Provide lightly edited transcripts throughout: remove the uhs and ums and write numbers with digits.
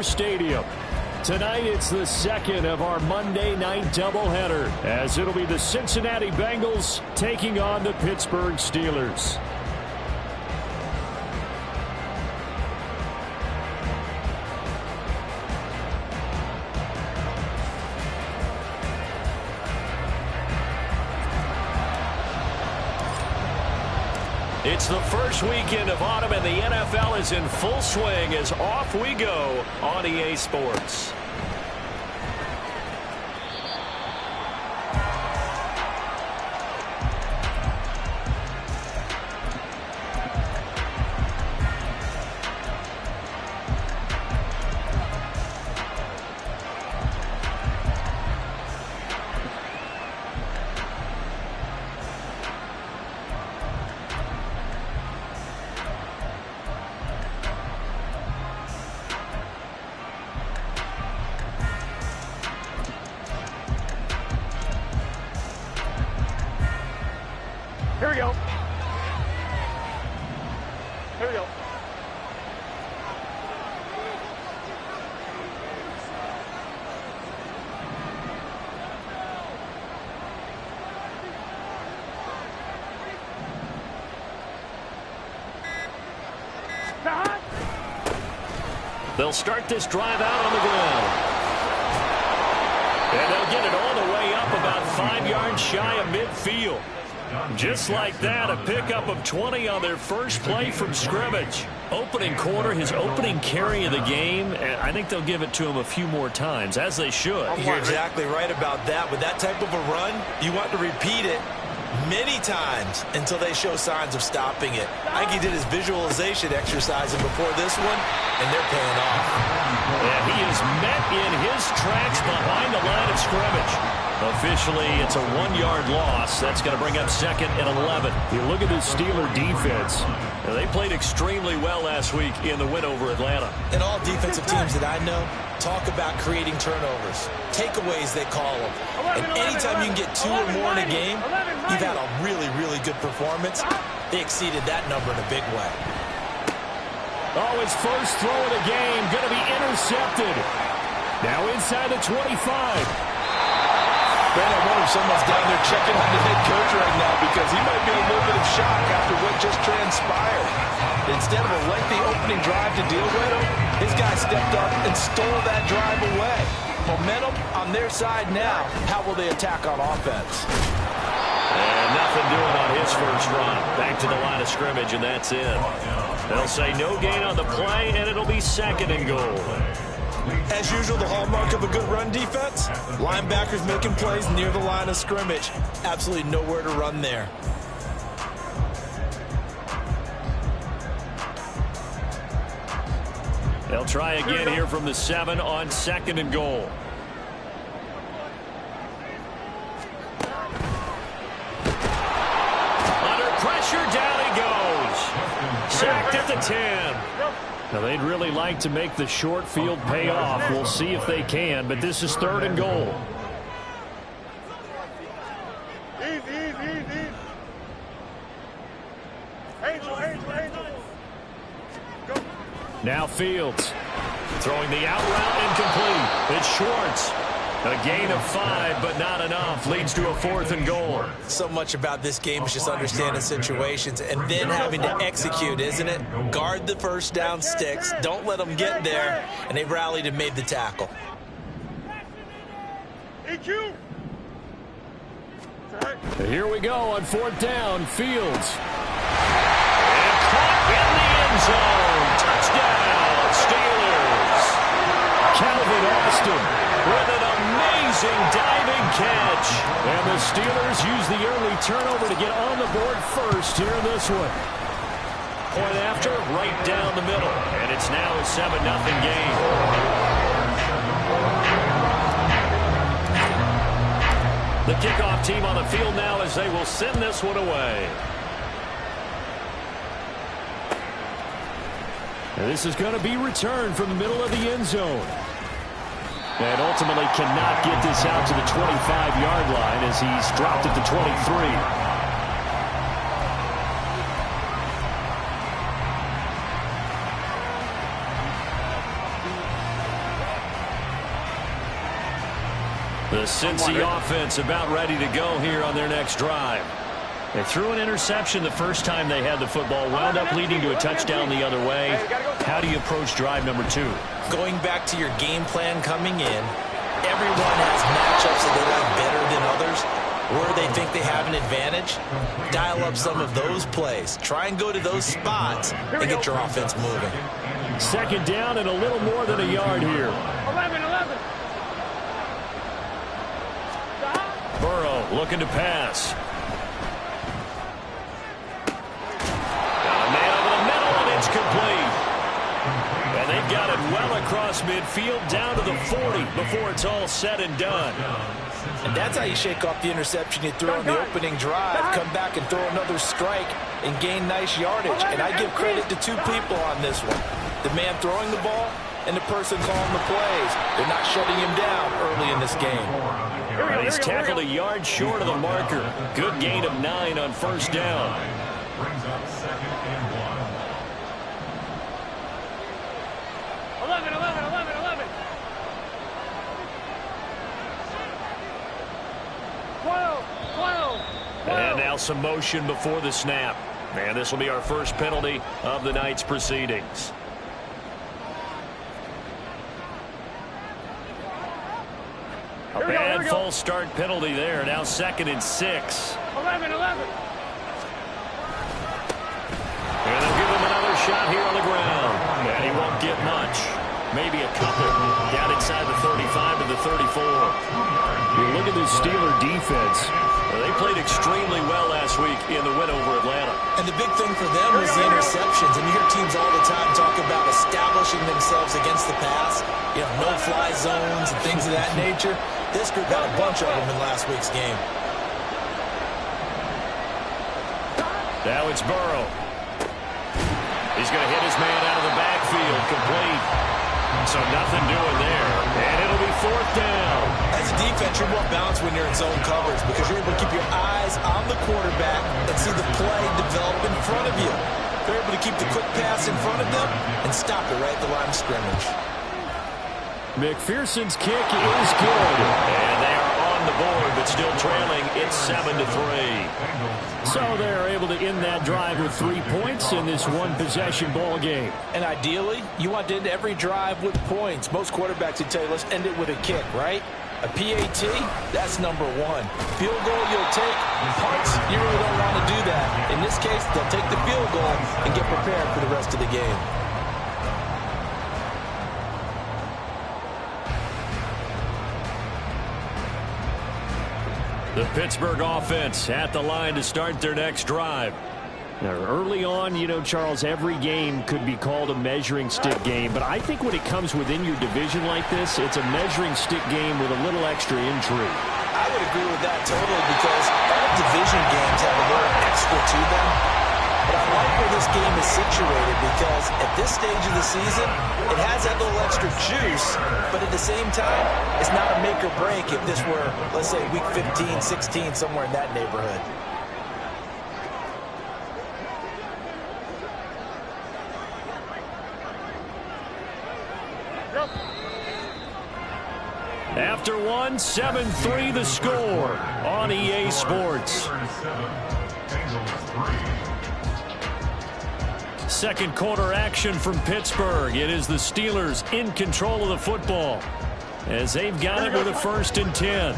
Stadium. Tonight it's the second of our Monday night doubleheader, as it'll be the Cincinnati Bengals taking on the Pittsburgh Steelers. It's the first weekend of autumn, and the NFL is in full swing as off we go on EA Sports. Here we go. Here we go. They'll start this drive out on the ground. And they'll get it all the way up about 5 yards shy of midfield. Just like that, a pickup of 20 on their first play from scrimmage. Opening quarter, his opening carry of the game, and I think they'll give it to him a few more times, as they should. You're exactly right about that. With that type of a run, you want to repeat it many times until they show signs of stopping it. I think he did his visualization exercising before this one, and they're paying off. And he is met in his tracks behind the line of scrimmage. Officially, it's a 1-yard loss. That's going to bring up second and 11. You look at the Steeler defense. They played extremely well last week in the win over Atlanta. And all defensive teams that I know talk about creating turnovers. Takeaways, they call them. And anytime you can get 2 or more in a game, you've had a really, really good performance. They exceeded that number in a big way. Oh, his first throw of the game going to be intercepted. Now inside the 25. Ben, I wonder if someone's down there checking on the head coach right now, because he might be in a little bit of shock after what just transpired. Instead of a lengthy opening drive to deal with, his guy stepped up and stole that drive away. Momentum on their side now. How will they attack on offense? And nothing doing on his first run. Back to the line of scrimmage, and that's it. They'll say no gain on the play, and it'll be second and goal. As usual, the hallmark of a good run defense, linebackers making plays near the line of scrimmage. Absolutely nowhere to run there. They'll try again here from the 7 on second and goal. Under pressure, down he goes. Sacked at the 10. Now, they'd really like to make the short field pay off. We'll see if they can, but this is third and goal. Easy. Angel. Go. Now Fields throwing the out route incomplete. It's Schwartz. A gain of 5, but not enough. Leads to a fourth and goal. So much about this game is just understanding situations and then having to execute, isn't it? Guard the first down sticks. Don't let them get there. And they rallied and made the tackle. EQ. Here we go on fourth down. Fields. And caught in the end zone. Touchdown, Steelers. Calvin Austin with an amazing diving catch. And the Steelers use the early turnover to get on the board first here in this one. Point after, right down the middle. And it's now a 7-0 game. The kickoff team on the field now as they will send this one away. And this is going to be returned from the middle of the end zone. And ultimately cannot get this out to the 25-yard line as he's dropped at the 23. The Cincy offense about ready to go here on their next drive. They threw an interception the first time they had the football, wound up leading to a touchdown the other way. How do you approach drive number 2? Going back to your game plan coming in, everyone has matchups that they like better than others, where they think they have an advantage. Dial up some of those plays. Try and go to those spots and get your offense moving. Second down and a little more than a yard here. 11. Burrow looking to pass. Got a man over the middle, and it's complete. And they've got it well across midfield down to the 40 before it's all said and done. And that's how you shake off the interception you threw on the opening drive. Come back and throw another strike and gain nice yardage. And I give credit to 2 people on this one. The man throwing the ball and the person calling the plays. They're not shutting him down early in this game. And he's tackled a yard short of the marker. Good gain of 9 on first down. Brings up 2nd and 1. 11. 12. And now some motion before the snap. And this will be our first penalty of the night's proceedings. A bad false start penalty there. Now 2nd and 6. 11. And they'll give him another shot here on the ground. And he won't get much. Maybe a couple. Down inside the 35 to the 34. You look at this Steeler defense. They played extremely well last week in the win over Atlanta. And the big thing for them was the interceptions. And you hear teams all the time talk about establishing themselves against the pass. You know, no-fly zones and things of that nature. This group got a bunch of them in last week's game. Now it's Burrow. He's going to hit his man out of the backfield, complete. So nothing doing there. And it'll be 4th down. As a defense, you're more balanced when you're in zone coverage because you're able to keep your eyes on the quarterback and see the play develop in front of you. They're able to keep the quick pass in front of them and stop it right at the line of scrimmage. McPherson's kick is good. And they are on the board, but still trailing. It's 7-3. So they're able to end that drive with 3 points in this one-possession ball game. And ideally, you want to end every drive with points. Most quarterbacks would tell you, let's end it with a kick, right? A PAT, that's number 1. Field goal you'll take. Punts, you really don't want to do that. In this case, they'll take the field goal and get prepared for the rest of the game. The Pittsburgh offense at the line to start their next drive. Now, early on, you know, Charles, every game could be called a measuring stick game. But I think when it comes within your division like this, it's a measuring stick game with a little extra intrigue. I would agree with that totally because all division games have a little extra to them. But I like where this game is situated because at this stage of the season, it has that little extra juice, but at the same time, it's not a make or break if this were, let's say, week 15, 16, somewhere in that neighborhood. After 7-3 the score on EA Sports. Second quarter action from Pittsburgh. It is the Steelers in control of the football as they've got it with a 1st and 10.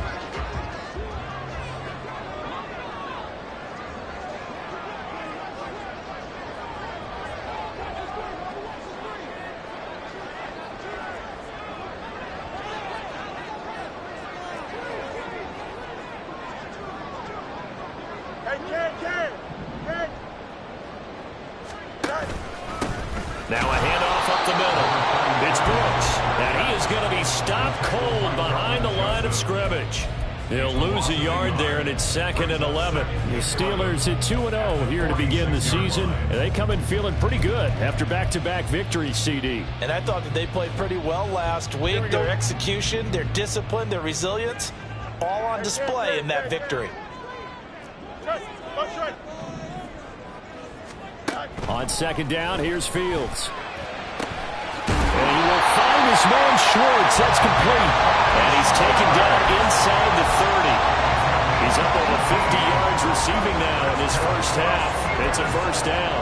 Now a handoff up the middle. It's Brooks, and he is going to be stopped cold behind the line of scrimmage. They'll lose a yard there, and it's 2nd and 11. The Steelers at 2-0 here to begin the season. And they come in feeling pretty good after back-to-back victories, CD. And I thought that they played pretty well last week. Their execution, their discipline, their resilience, all on display in that victory. On 2nd down, here's Fields. And he will find his man Schwartz. That's complete. And he's taken down inside the 30. He's up over 50 yards receiving now in his first half. It's a first down.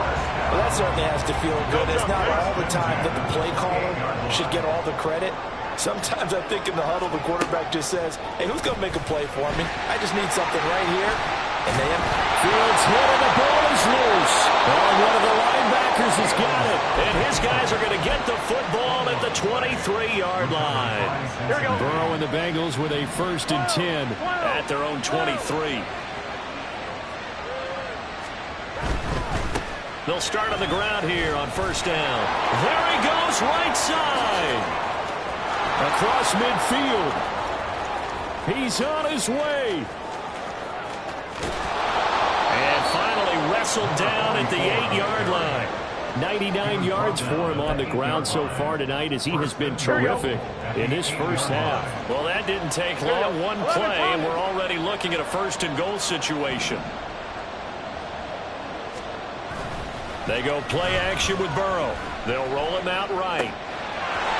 Well, that certainly has to feel good. It's not all the time that the play caller should get all the credit. Sometimes I think in the huddle, the quarterback just says, hey, who's going to make a play for me? I just need something right here. And then Fields hit and the ball is loose. Oh, one of the linebackers has got it. And his guys are going to get the football at the 23-yard line. Here we go. Burrow and the Bengals with a 1st and 10 at their own 23. They'll start on the ground here on 1st down. There he goes, right side. Across midfield. He's on his way. And finally wrestled down at the 8-yard line. 99 yards for him on the ground so far tonight as he has been terrific in his first half. Well, that didn't take long. One play, and we're already looking at a 1st and goal situation. They go play action with Burrow. They'll roll him out right.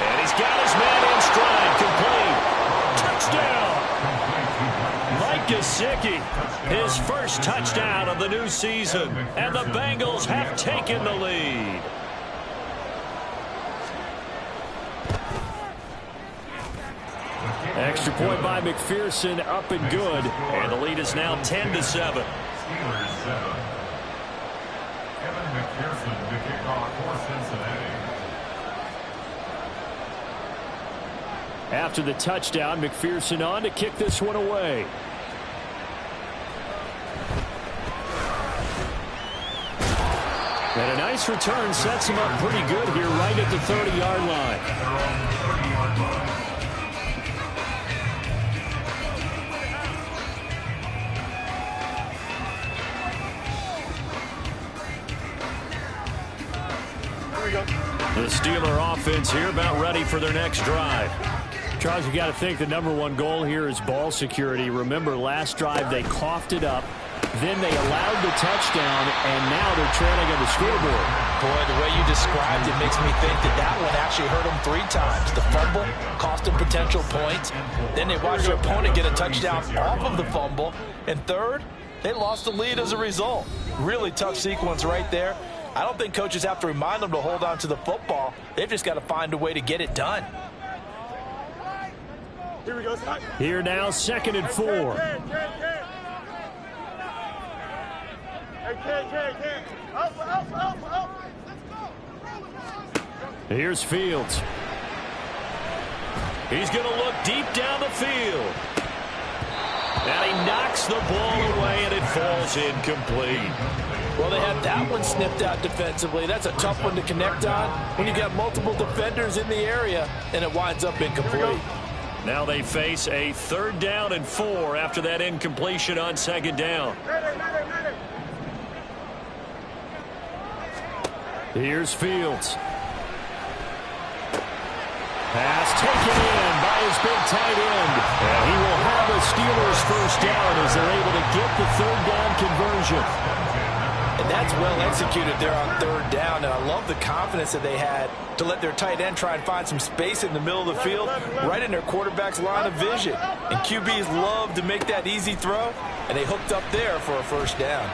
And he's got his man in stride. Complete. Touchdown. Mike Gesicki, his first touchdown of the new season. And the Bengals have taken the lead. Extra point by McPherson, up and good. And the lead is now 10-7. Steelers 7. Kevin McPherson, the kickoff for Cincinnati. After the touchdown, McPherson on to kick this one away. And a nice return sets him up pretty good here right at the 30-yard line. The Steeler offense here about ready for their next drive. Charles, you got to think the #1 goal here is ball security. Remember, last drive they coughed it up. Then they allowed the touchdown, and now they're trailing on the scoreboard. boy, the way you described it makes me think that that one actually hurt them 3 times. The fumble cost them potential points. Then they watched their opponent get a touchdown off of the fumble. And third, they lost the lead as a result. Really tough sequence right there. I don't think coaches have to remind them to hold on to the football. They've just got to find a way to get it done. Here we go. Here now, 2nd and 4. Here's Fields. He's going to look deep down the field. And he knocks the ball away, and it falls incomplete. Well, they had that one snipped out defensively. That's a tough one to connect on when you got multiple defenders in the area, and it winds up incomplete. Now they face a 3rd down and 4 after that incompletion on 2nd down. Here's Fields. Pass taken in by his big tight end. And he will have a Steelers 1st down as they're able to get the 3rd down conversion. And that's well executed there on 3rd down. And I love the confidence that they had to let their tight end try and find some space in the middle of the field, right in their quarterback's line of vision. And QBs love to make that easy throw, and they hooked up there for a 1st down.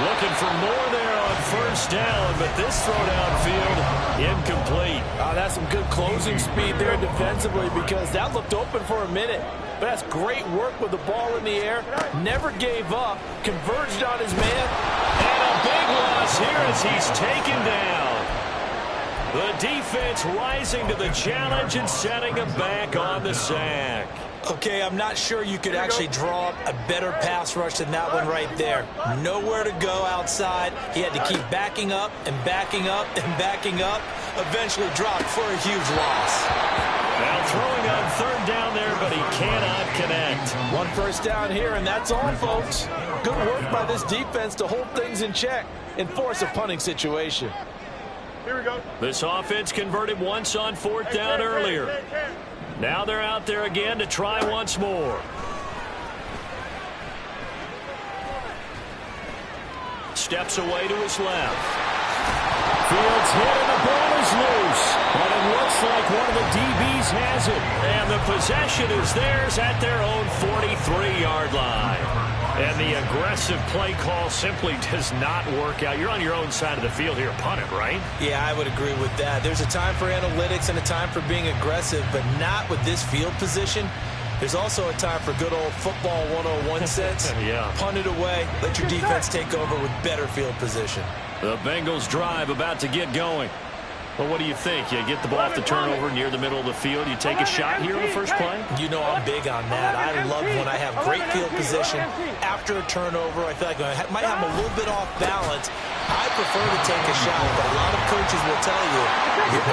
Looking for more there on 1st down, but this throw downfield, incomplete. That's some good closing speed there defensively, because that looked open for a minute. But that's great work with the ball in the air. Never gave up. Converged on his man. And a big loss here as he's taken down. The defense rising to the challenge and setting him back on the sack. Okay, I'm not sure you could actually draw up a better pass rush than that one right there. Nowhere to go outside. He had to keep backing up and backing up and backing up. Eventually dropped for a huge loss. Now throwing on 3rd down there, but he cannot connect. 1 1st down here, and that's all, folks. Good work by this defense to hold things in check and force a punting situation. Here we go. This offense converted once on 4th down earlier. Now they're out there again to try once more. Steps away to his left. Fields hit and the ball is loose. And Looks like one of the DBs has it. And the possession is theirs at their own 43-yard line. And the aggressive play call simply does not work out. You're on your own side of the field here. Punt it, right? Yeah, I would agree with that. There's a time for analytics and a time for being aggressive, but not with this field position. There's also a time for good old football 101 sense. Yeah. Punt it away. Let your defense take over with better field position. The Bengals drive about to get going. Well, what do you think? You get the ball off the turnover near the middle of the field. You take a shot here on the first play? You know I'm big on that. I love when I have great field position after a turnover. I feel like I might have a little bit off balance. I prefer to take a shot, but a lot of coaches will tell you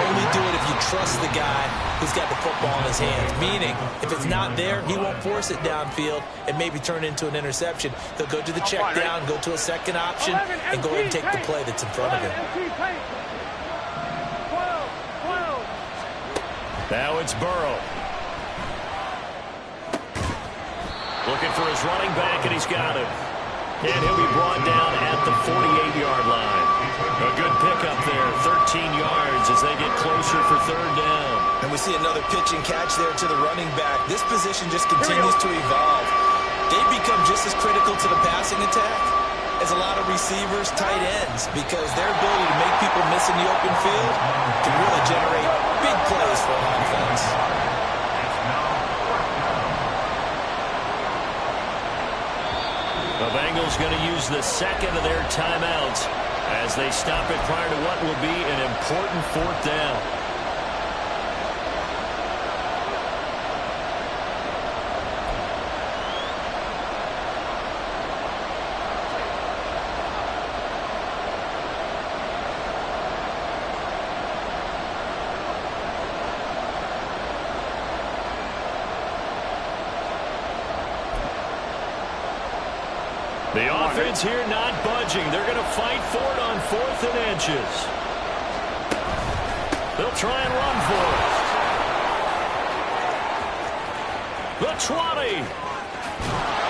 only do it if you trust the guy who's got the football in his hands. Meaning, if it's not there, he won't force it downfield and maybe turn into an interception. He'll go to the check down, go to a second option, and go ahead and take the play that's in front of him. Now it's Burrow. Looking for his running back, and he's got him. And he'll be brought down at the 48-yard line. A good pickup there, 13 yards as they get closer for third down. And we see another pitch and catch there to the running back. This position just continues to evolve. They become just as critical to the passing attack as a lot of receivers, tight ends, because their ability to make people miss in the open field can really generate big plays for an offense. The Bengals going to use the second of their timeouts as they stop it prior to what will be an important fourth down. The offense here not budging. They're going to fight for it on 4th and inches. They'll try and run for it. The 20.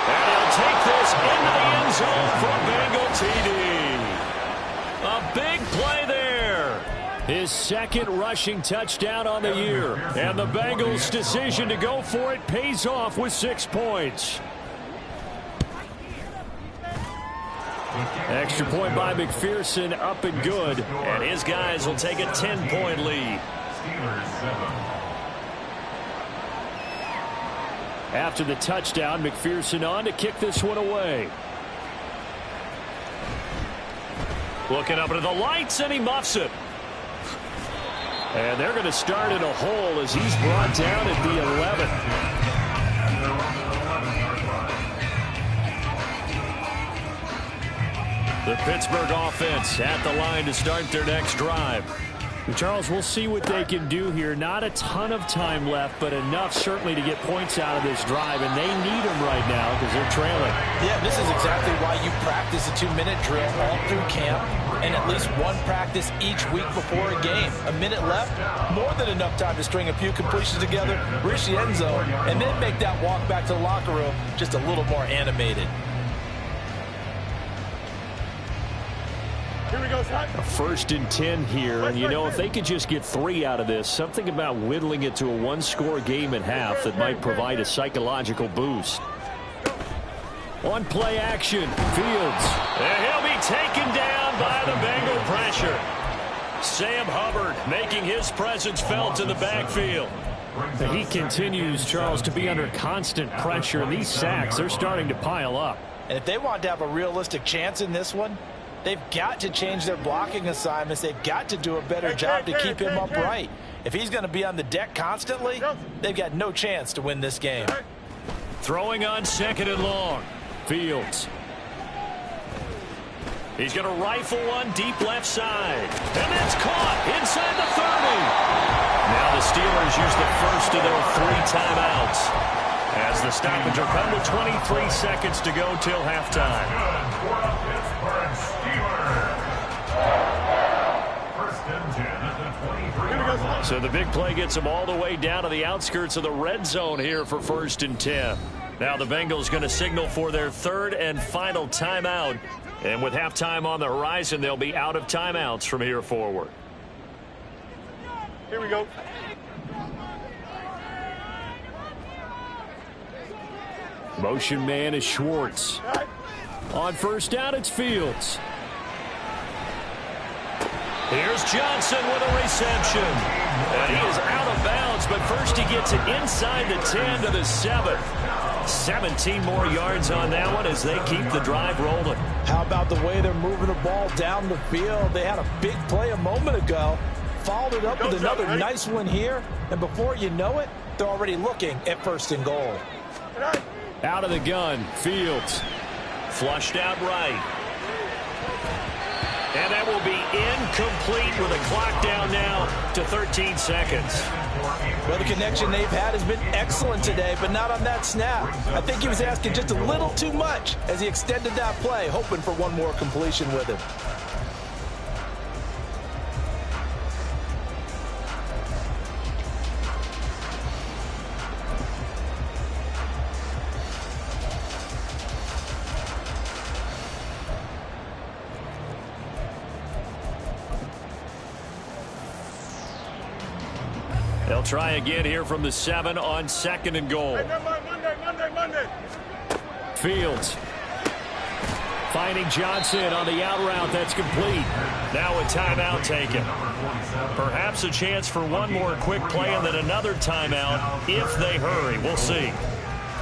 And he'll take this into the end zone for Bengal TD. A big play there. His second rushing touchdown on the year. And the Bengals' decision to go for it pays off with 6 points. Extra point by McPherson, up and good. And his guys will take a 10-point lead. Stlrs 7. After the touchdown, McPherson on to kick this one away. Looking up into the lights, and he muffs it. And they're going to start in a hole as he's brought down at the 11. The Pittsburgh offense at the line to start their next drive. Charles, we'll see what they can do here. Not a ton of time left, but enough certainly to get points out of this drive, and they need them right now because they're trailing. Yeah, this is exactly why you practice a 2-minute drill all through camp and at least one practice each week before a game. A minute left, more than enough time to string a few completions together, reach the end zone, and then make that walk back to the locker room just a little more animated. Here we go, Scott. A 1st and 10 here, and you know, if they could just get 3 out of this, something about whittling it to a 1-score game at half that might provide a psychological boost. On play action, Fields. And he'll be taken down by the Bengal pressure. Sam Hubbard making his presence felt in the backfield. He continues, Charles, to be under constant pressure, and these sacks, they're starting to pile up. And if they want to have a realistic chance in this one, they've got to change their blocking assignments. They've got to do a better job to keep him upright. If he's going to be on the deck constantly, they've got no chance to win this game. Throwing on 2nd and long. Fields. He's going to rifle one deep left side. And that's caught inside the 30. Now the Steelers use the first of their 3 timeouts. As the stoppage will come with 23 seconds to go till halftime. Pittsburgh Steelers. 1st and 10 at the 23-yard line. So the big play gets them all the way down to the outskirts of the red zone here for 1st and 10. Now the Bengals going to signal for their 3rd and final timeout. And with halftime on the horizon, they'll be out of timeouts from here forward. Here we go. Motion man is Schwartz. On first down, it's Fields. Here's Johnson with a reception. And he is out of bounds, but first he gets it inside the 10 to the 7. 17 more yards on that one as they keep the drive rolling. How about the way they're moving the ball down the field? They had a big play a moment ago. Followed it up with another nice one here. And before you know it, they're already looking at first and goal. Out of the gun, Fields. Flushed out right. And that will be incomplete with a clock down now to 13 seconds. Well, the connection they've had has been excellent today, but not on that snap. I think he was asking just a little too much as he extended that play, hoping for one more completion with it. They'll try again here from the 7 on 2nd and goal. Monday. Fields finding Johnson on the out route. That's complete. Now a timeout taken. Perhaps a chance for one more quick play and then another timeout if they hurry. We'll see.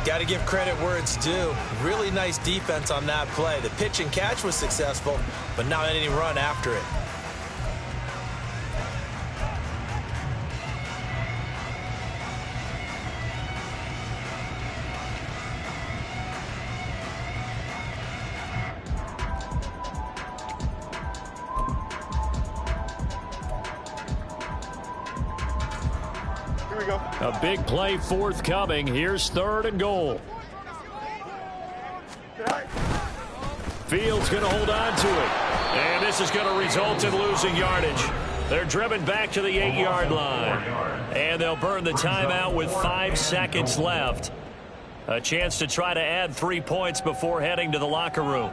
Got to give credit where it's due. Really nice defense on that play. The pitch and catch was successful, but not any run after it. A big play forthcoming. Here's 3rd and goal. Fields going to hold on to it. And this is going to result in losing yardage. They're driven back to the 8-yard line. And they'll burn the timeout with 5 seconds left. A chance to try to add 3 points before heading to the locker room.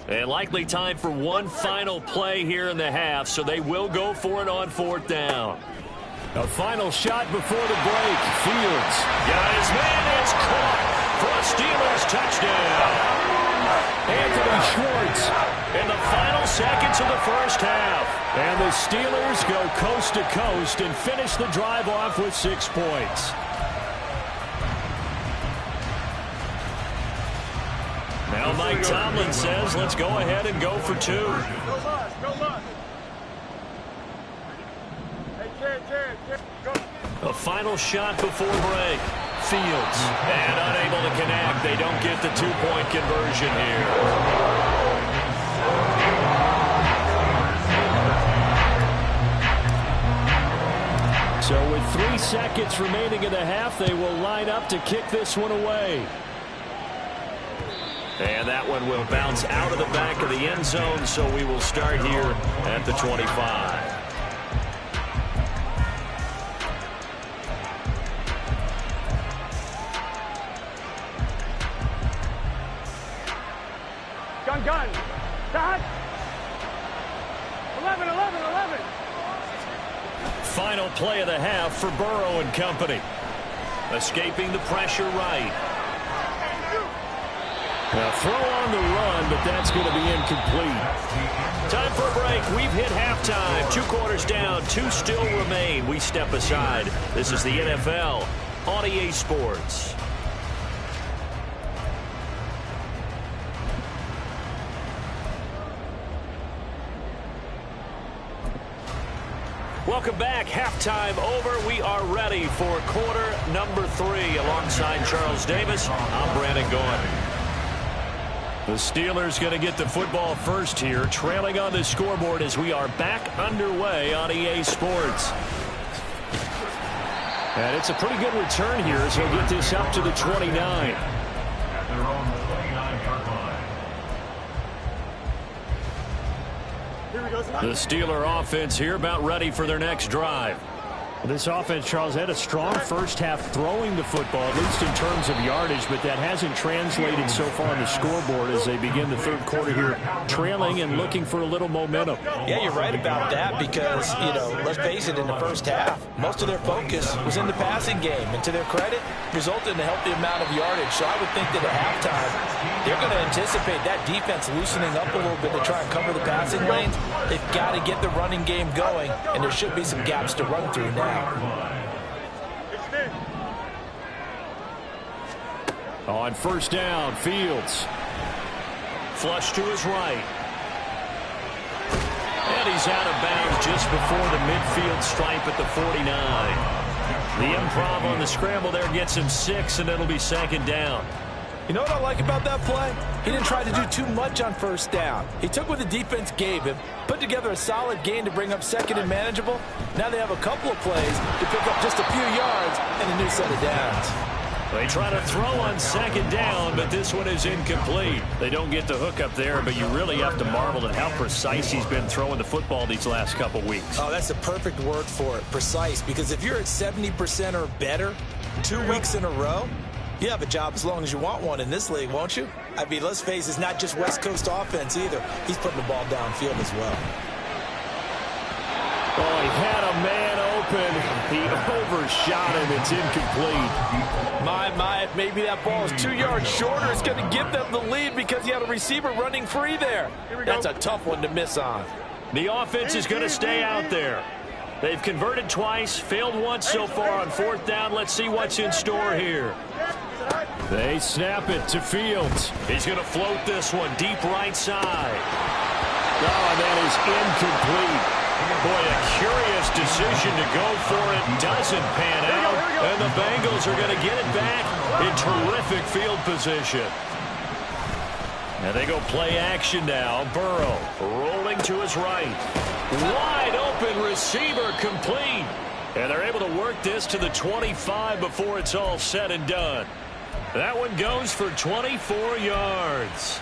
And likely time for one final play here in the half, so they will go for it on 4th down. A final shot before the break. Fields got his man. It's caught for a Steelers touchdown. Anthony Schwartz in the final seconds of the first half. And the Steelers go coast to coast and finish the drive off with 6 points. Now Mike Tomlin says, let's go ahead and go for 2. Go Luz. Hey, Jared, go. A final shot before break. Fields. And unable to connect. They don't get the 2-point conversion here. So with 3 seconds remaining in the half, they will line up to kick this one away. And that one will bounce out of the back of the end zone, so we will start here at the 25. Gun. Dot. 11. Final play of the half for Burrow and company. Escaping the pressure right. Now throw on the run, but that's going to be incomplete. Time for a break. We've hit halftime. 2 quarters down. 2 still remain. We step aside. This is the NFL on EA Sports. Welcome back. Halftime over. We are ready for quarter number 3. Alongside Charles Davis, I'm Brandon Gordon. The Steelers going to get the football first here, trailing on the scoreboard as we are back underway on EA Sports. And it's a pretty good return here as he'll get this up to the 29. At their own 29-yard line. Here we go. The Steeler offense here about ready for their next drive. This offense, Charles, had a strong first half throwing the football, at least in terms of yardage, but that hasn't translated so far on the scoreboard as they begin the third quarter here, trailing and looking for a little momentum. Yeah, you're right about that because, you know, let's face it, in the first half, most of their focus was in the passing game, and to their credit, resulted in a healthy amount of yardage. So I would think that at halftime, they're going to anticipate that defense loosening up a little bit to try and cover the passing lanes. They've got to get the running game going, and there should be some gaps to run through now. On first down, Fields. Flush to his right. And he's out of bounds just before the midfield stripe at the 49. The improv on the scramble there gets him 6, and it'll be second down. You know what I like about that play? He didn't try to do too much on first down. He took what the defense gave him, put together a solid gain to bring up second and manageable. Now they have a couple of plays to pick up just a few yards and a new set of downs. They try to throw on second down, but this one is incomplete. They don't get the hook up there, but you really have to marvel at how precise he's been throwing the football these last couple weeks. Oh, that's the perfect word for it, precise, because if you're at 70% or better 2 weeks in a row, you have a job as long as you want one in this league, won't you? I mean, let's face it, it's not just West Coast offense either. He's putting the ball downfield as well. Oh, he had a man open. He overshot him. It's incomplete. My, maybe that ball is 2 yards shorter. It's going to give them the lead because he had a receiver running free there. That's a tough one to miss on. The offense is going to stay out there. They've converted twice, failed once so far on fourth down. Let's see what's in store here. They snap it to Fields. He's going to float this one deep right side. Oh, that is incomplete. Boy, a curious decision to go for it. Doesn't pan out. And the Bengals are going to get it back in terrific field position. And they go play action now. Burrow rolling to his right. Wide open receiver complete. And they're able to work this to the 25 before it's all said and done. That one goes for 24 yards.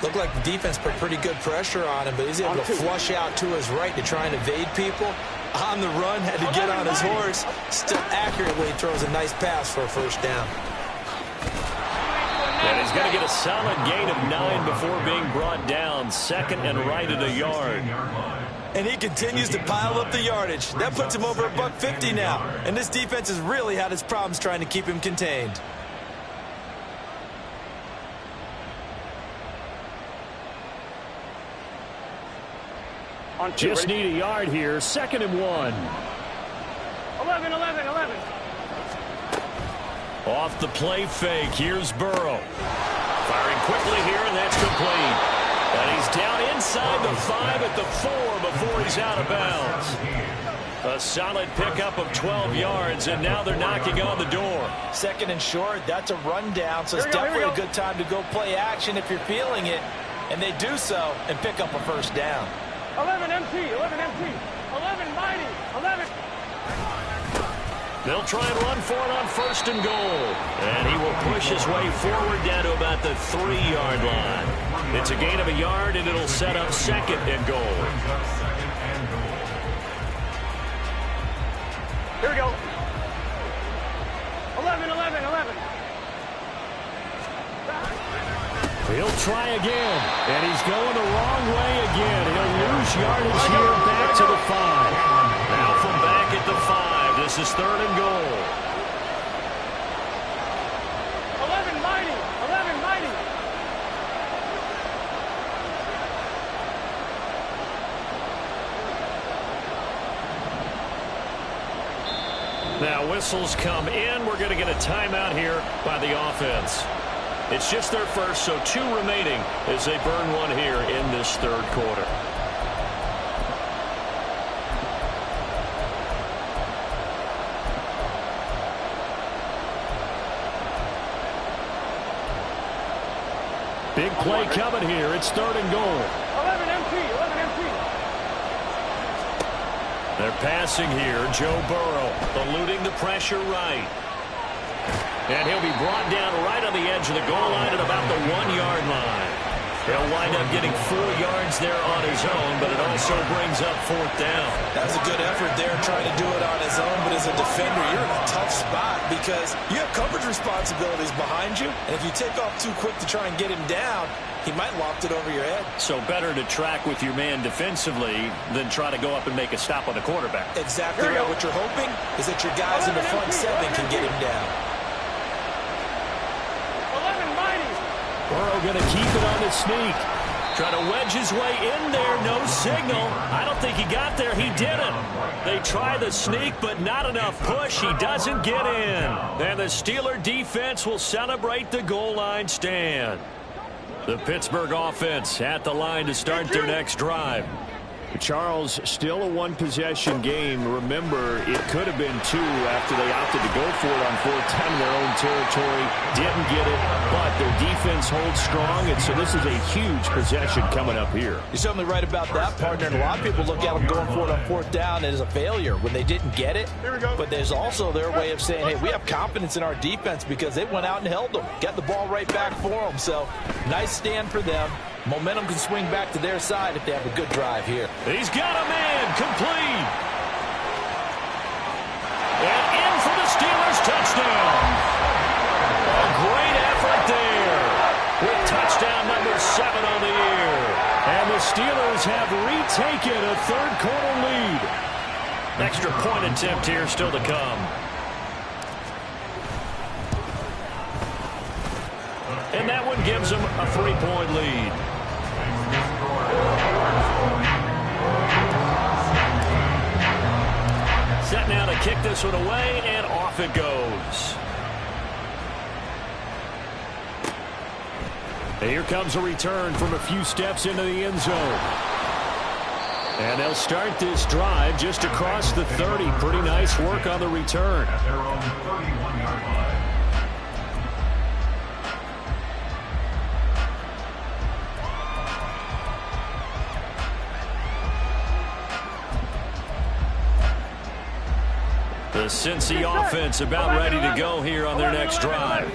Looked like the defense put pretty good pressure on him, but he's able to flush out to his right to try and evade people. On the run, had to get on his horse. Still accurately throws a nice pass for a first down. And he's going to get a solid gain of 9 before being brought down. Second and right at a yard. And he continues to pile up the yardage. That puts him over $150 now. And this defense has really had its problems trying to keep him contained. Just need a yard here. Second and 1. 11. Off the play fake. Here's Burrow. Firing quickly here, and that's complete. And he's down inside the 5 at the 4 before he's out of bounds. A solid pickup of 12 yards, and now they're knocking on the door. Second and short, that's a rundown, so it's definitely a good time to go play action if you're feeling it. And they do so and pick up a first down. 11 empty. 11 mighty. 11. They'll try and run for it on first and goal. And he will push his way forward down to about the 3-yard line. It's a gain of a yard, and it'll set up second and goal. Here we go. 11. He'll try again, and he's going the wrong way again. He'll lose yardage here back to the 5. Now from back at the 5, this is third and goal. 11 mighty. Now whistles come in. We're going to get a timeout here by the offense. It's just their first, so 2 remaining as they burn one here in this third quarter. Big play coming here. It's third and goal. 11 empty. They're passing here. Joe Burrow eluding the pressure right. And he'll be brought down right on the edge of the goal line at about the 1-yard line. He'll wind up getting 4 yards there on his own, but it also brings up 4th down. That was a good effort there trying to do it on his own, but as a defender, you're in a tough spot because you have coverage responsibilities behind you, and if you take off too quick to try and get him down, he might loft it over your head. So better to track with your man defensively than try to go up and make a stop on the quarterback. Exactly right. What you're hoping is that your guys in the front 7 can get him down. 11 mighty. Burrow going to keep it on the sneak. Trying to wedge his way in there. No signal. I don't think he got there. He didn't. They try the sneak, but not enough push. He doesn't get in. And the Steeler defense will celebrate the goal line stand. The Pittsburgh offense at the line to start their next drive. Charles, still a one-possession game. Remember, it could have been 2 after they opted to go for it on 4th down in their own territory. Didn't get it, but their defense holds strong, and so this is a huge possession coming up here. You're certainly right about that, partner, and a lot of people look at them going for it on 4th down as a failure when they didn't get it. But there's also their way of saying, hey, we have confidence in our defense because they went out and held them, got the ball right back for them. So nice stand for them. Momentum can swing back to their side if they have a good drive here. He's got a man complete. And in for the Steelers touchdown. A great effort there with touchdown number 7 on the year. And the Steelers have retaken a 3rd quarter lead. Extra point attempt here still to come. And that one gives them a 3-point lead. Set now to kick this one away, and off it goes. And here comes a return from a few steps into the end zone. And they'll start this drive just across the 30. Pretty nice work on the return. At their own 31-yard line. The Cincy offense about ready to go here on their next drive.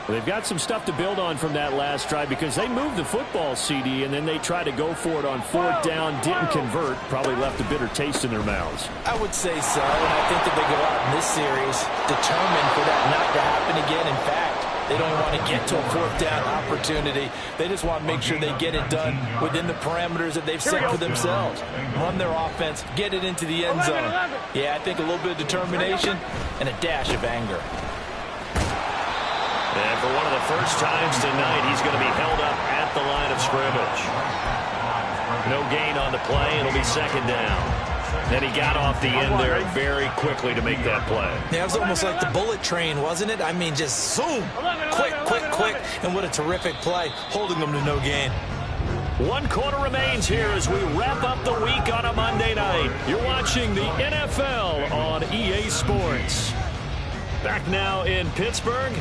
Well, they've got some stuff to build on from that last drive because they moved the football, CD, and then they tried to go for it on 4th down, didn't convert, probably left a bitter taste in their mouths. I would say so, and I think that they go out in this series determined for that not to happen again. In fact, they don't want to get to a 4th down opportunity. They just want to make sure they get it done within the parameters that they've set for themselves. Run their offense, get it into the end zone. Yeah, I think a little bit of determination and a dash of anger. And for one of the first times tonight, he's going to be held up at the line of scrimmage. No gain on the play. It'll be 2nd down. And he got off the end there very quickly to make that play. Yeah, it was almost like the bullet train, wasn't it? I mean, just zoom. Quick, quick, quick. And what a terrific play, holding them to no gain. 1 quarter remains here as we wrap up the week on a Monday night. You're watching the NFL on EA Sports. Back now in Pittsburgh.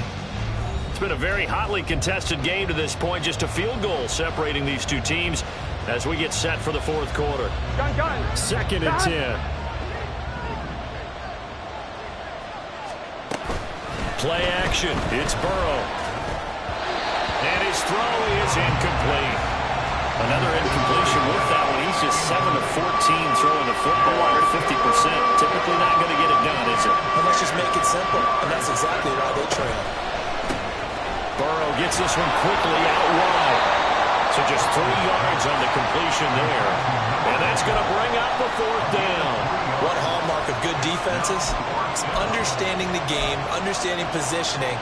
It's been a very hotly contested game to this point. Just a field goal separating these two teams as we get set for the 4th quarter. 2nd and 10. Play action. It's Burrow. And his throw is incomplete. Another incompletion with that one. He's just 7 of 14 throwing the football at 50%. Typically not going to get it done, is it? And let's just make it simple. And that's exactly why they trail. Burrow gets this one quickly out wide. So just 3 yards on the completion there. And that's going to bring up the 4th down. One hallmark of good defenses is understanding the game, understanding positioning,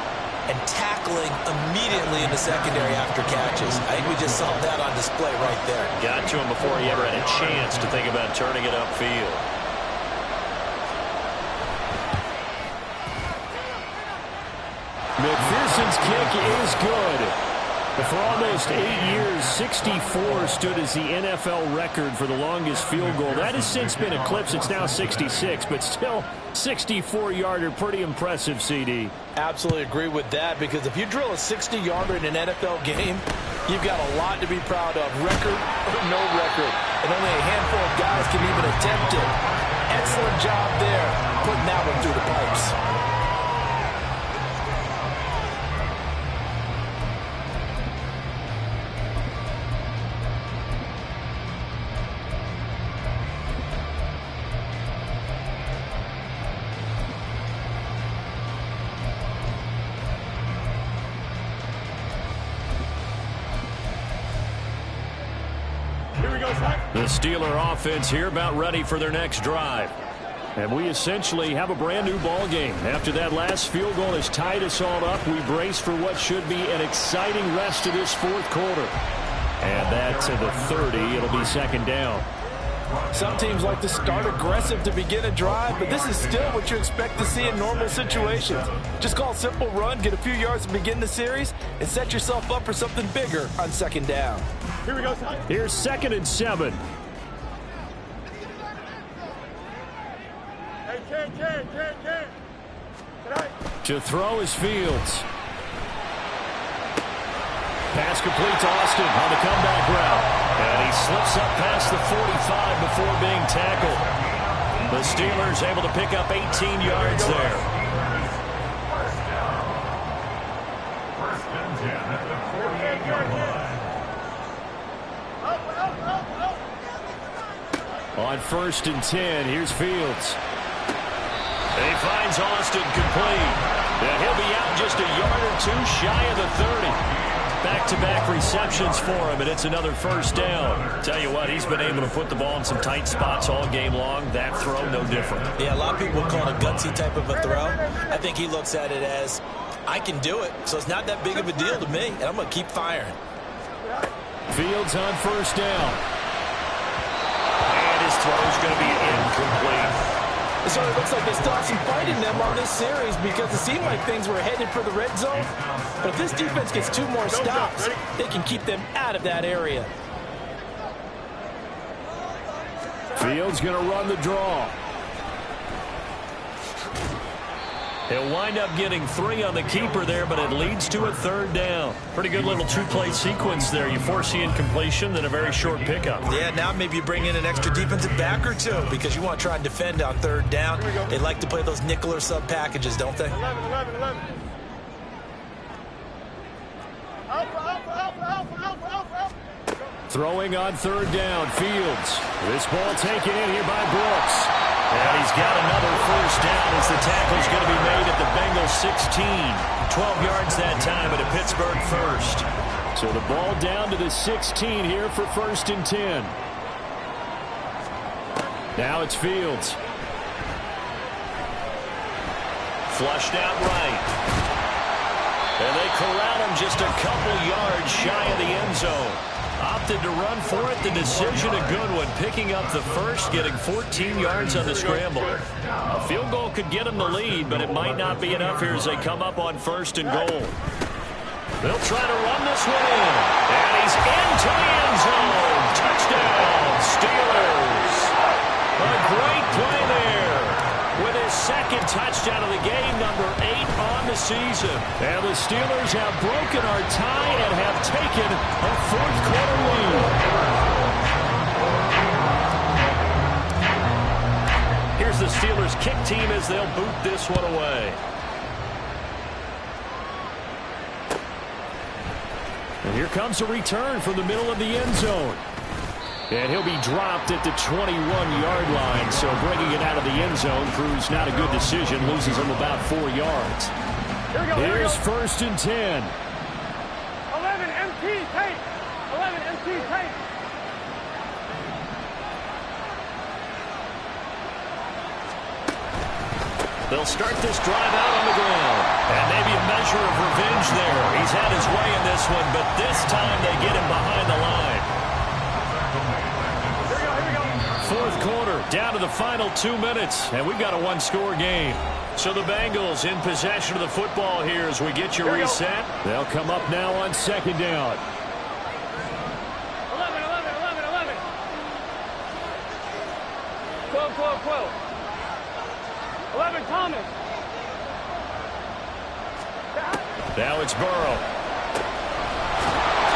and tackling immediately in the secondary after catches. I think we just saw that on display right there. Got to him before he ever had a chance to think about turning it upfield. McPherson's kick is good. But for almost 8 years, 64 stood as the NFL record for the longest field goal. That has since been eclipsed. It's now 66, but still 64-yarder. Pretty impressive, CD. Absolutely agree with that, because if you drill a 60-yarder in an NFL game, you've got a lot to be proud of. Record or no record. And only a handful of guys can even attempt it. Excellent job there, putting that one through the pipes. The Steeler offense here about ready for their next drive. And we essentially have a brand new ball game. After that last field goal has tied us all up, we brace for what should be an exciting rest of this fourth quarter. And that to the 30. It'll be second down. Some teams like to start aggressive to begin a drive, but this is still what you expect to see in normal situations. Just call a simple run, get a few yards to begin the series, and set yourself up for something bigger on second down. Here we go. Here's 2nd and 7. To throw is Fields. Pass complete to Austin on the comeback route. And he slips up past the 45 before being tackled. The Steelers able to pick up 18 yards there. First and 10 at the 48-yard line. On 1st and 10, here's Fields. And he finds Austin complete. And he'll be out just a yard or two shy of the 30. Back-to-back receptions for him, and it's another first down. Tell you what, he's been able to put the ball in some tight spots all game long. That throw, no different. Yeah, a lot of people would call it a gutsy type of a throw. I think he looks at it as, I can do it, so it's not that big of a deal to me, and I'm going to keep firing. Fields on first down. And his throw's going to be incomplete. It sort of looks like they still have some fight in them on this series because it seemed like things were headed for the red zone. But if this defense gets 2 more stops, they can keep them out of that area. Fields going to run the draw. He'll wind up getting 3 on the keeper there, but it leads to a 3rd down. Pretty good little 2-play sequence there. You foresee incompletion, then a very short pickup. Yeah, now maybe you bring in an extra defensive back or 2 because you want to try and defend on 3rd down. They like to play those nickel or sub packages, don't they? 11. Throwing on 3rd down, Fields. This ball taken in here by Brooks. And he's got another first down as the tackle's going to be made at the Bengals 16. 12 yards that time at a Pittsburgh first. So the ball down to the 16 here for 1st and 10. Now it's Fields. Flushed out right. And they corral him just a couple yards shy of the end zone. Opted to run for it. The decision a good one. Picking up the first, getting 14 yards on the scramble. A field goal could get them the lead, but it might not be enough here as they come up on 1st and goal. They'll try to run this one in. And he's into the end zone. Touchdown, Steelers. A great play there. With his 2nd touchdown of the game, number 8 on the season. And the Steelers have broken our tie and have taken a 4th quarter lead. Here's the Steelers kick team as they'll boot this one away. And here comes a return from the middle of the end zone. And he'll be dropped at the 21-yard line, so bringing it out of the end zone proves not a good decision, loses him about 4 yards. Here's 1st and 10. 11 MT tape. 11 MT tape. They'll start this drive out on the ground. And maybe a measure of revenge there. He's had his way in this one, but this time they get him behind the line. 4th quarter, down to the final 2 minutes, and we've got a 1-score game. So the Bengals in possession of the football here as we get you reset. They'll come up now on 2nd down. 11. 12. 11 Thomas. Now it's Burrow.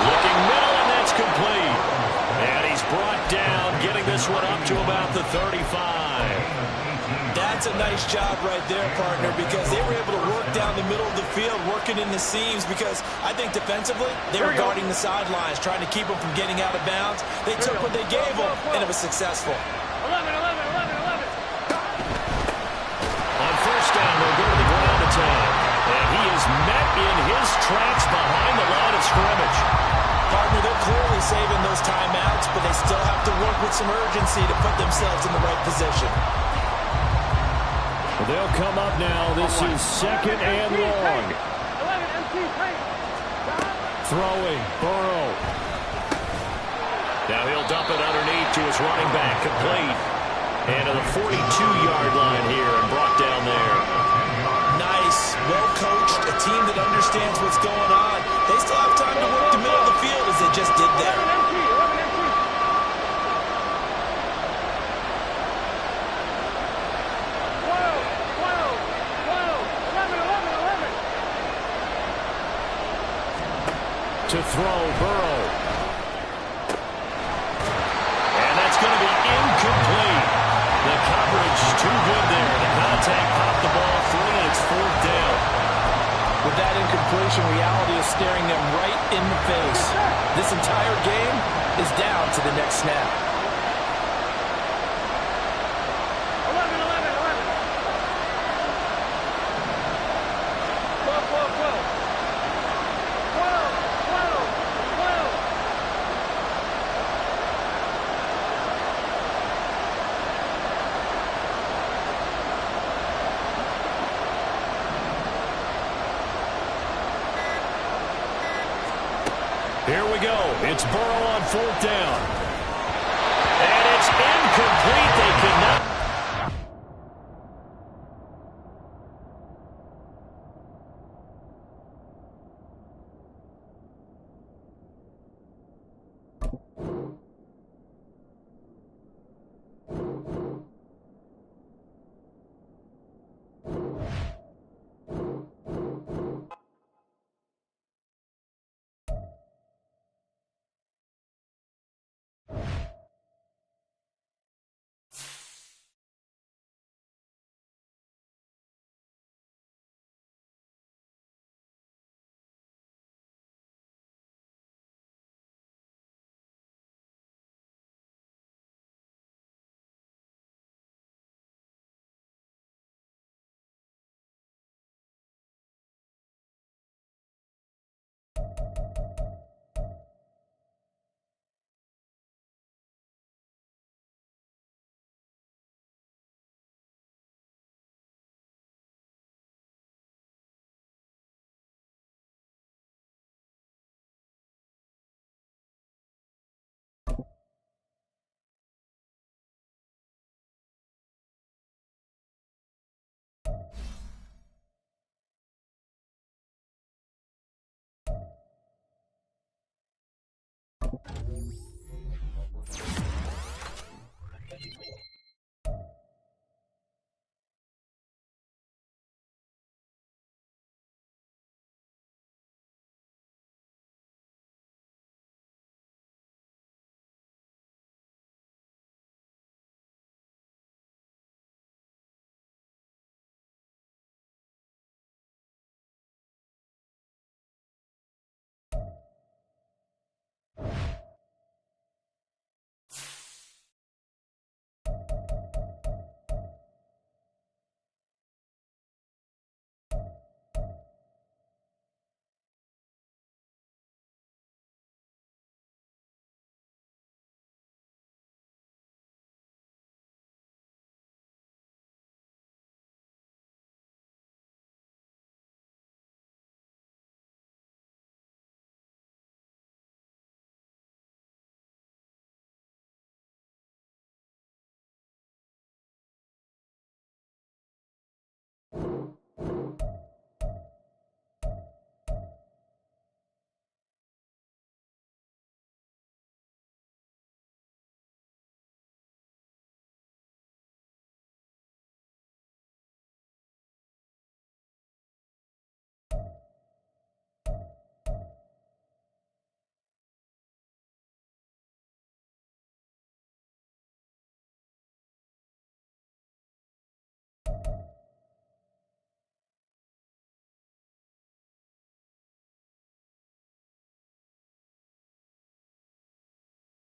Looking middle, and that's complete. And he's brought down, getting this one up to about the 35. That's a nice job right there, partner, because they were able to work down the middle of the field, working in the seams, because I think defensively, they were guarding the sidelines, trying to keep them from getting out of bounds. They took what they gave them, and it was successful. 11. On first down, they'll go to the ground attack. And he is met in his tracks behind the line of scrimmage. Partner, they're clearly probably saving those timeouts, but they still have to work with some urgency to put themselves in the right position. They'll come up now. This is second and long. 11, MT, tight. Throwing, Burrow. Now he'll dump it underneath to his running back, complete. And to the 42-yard line here and brought down there. Nice, well-coached, a team that understands what's going on. They still have time to work the middle of the field as they just did there. 11 MT, 11 MT. 12, 11, 11, 11. To throw, Burrow. And that's going to be incomplete. The coverage too good there. The contact popped the ball free, and it's fourth down. With that incompletion, reality is staring them right in the face. This entire game is down to the next snap. 11, 11, 11. 12, 12, 12. 12, 12, 12. Here we go. It's Burrow on fourth down. And it's in